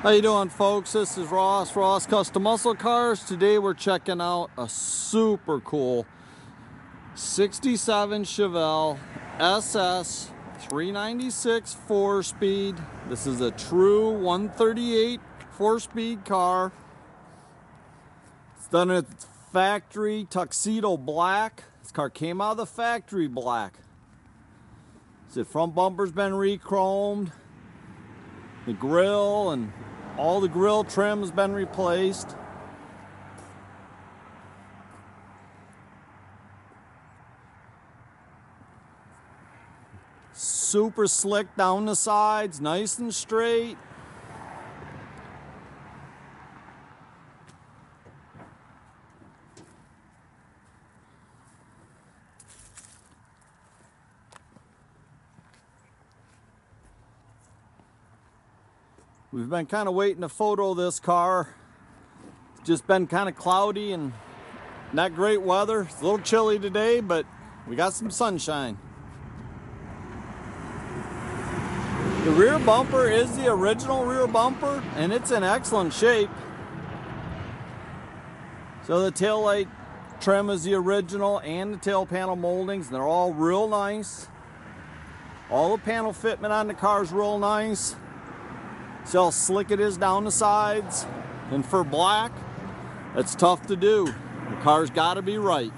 How you doing, folks? This is Ross Custom Muscle Cars. Today we're checking out a super cool 67 Chevelle SS 396 4-speed. This is a true 138 4-speed car. It's done at factory Tuxedo Black. This car came out of the factory black. The front bumper's been re-chromed. The grill and all the grill trim has been replaced. Super slick down the sides, nice and straight. We've been kind of waiting to photo this car. It's just been kind of cloudy and not great weather. It's a little chilly today, but we got some sunshine. The rear bumper is the original rear bumper, and it's in excellent shape. So the taillight trim is the original, and the tail panel moldings, and they're all real nice. All the panel fitment on the car is real nice. See how slick it is down the sides, and for black, it's tough to do. The car's got to be right.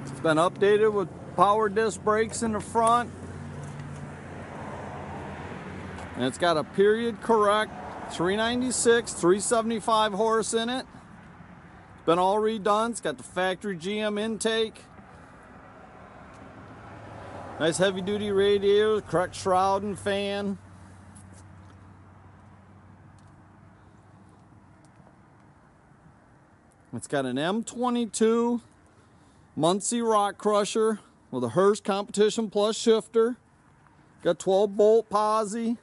It's been updated with power disc brakes in the front, and it's got a period correct 396 375 horse in it. It's been all redone. It's got the factory GM intake. Nice heavy duty radiator, correct shroud and fan. It's got an M22 Muncie rock crusher with a Hurst Competition Plus shifter. Got 12 bolt posi.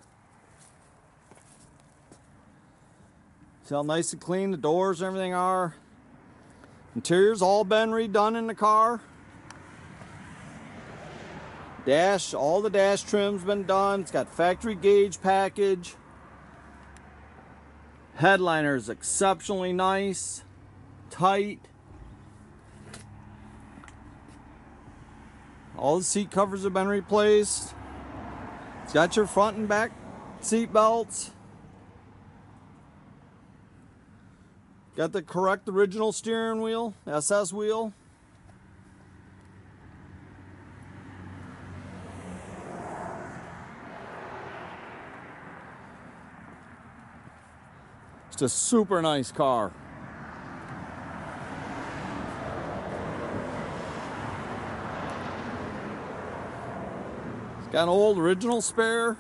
See how nice and clean the doors and everything are. Interior's all been redone in the car. Dash, all the dash trim's been done. It's got factory gauge package. Headliner is exceptionally nice, tight. All the seat covers have been replaced. It's got your front and back seat belts. Got the correct original steering wheel, SS wheel. It's a super nice car. It's got an old original spare.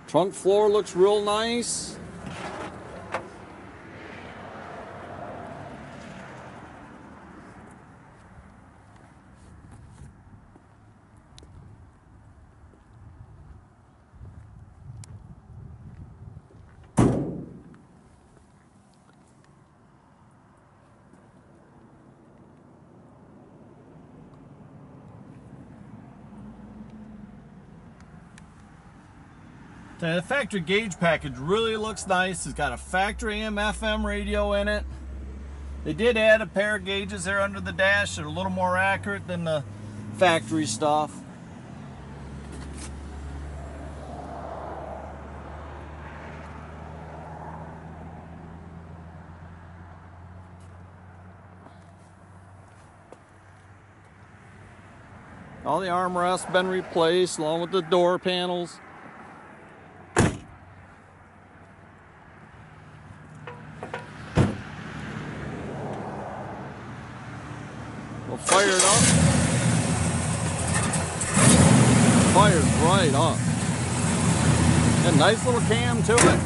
Trunk floor looks real nice. The factory gauge package really looks nice. It's got a factory AM/FM radio in it. They did add a pair of gauges there under the dash. They're a little more accurate than the factory stuff. All the armrests been replaced along with the door panels. We'll fire it up. Fires right up. And nice little cam to it.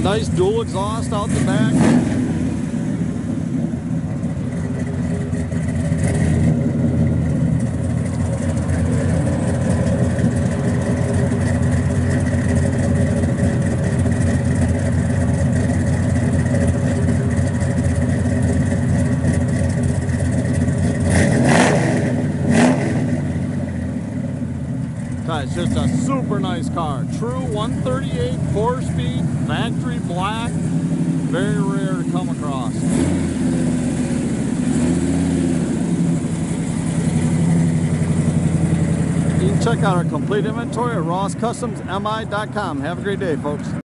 Nice dual exhaust out the back. It's just a super nice car. True 138 4-speed, factory black. Very rare to come across. You can check out our complete inventory at rosscustomsmi.com. Have a great day, folks.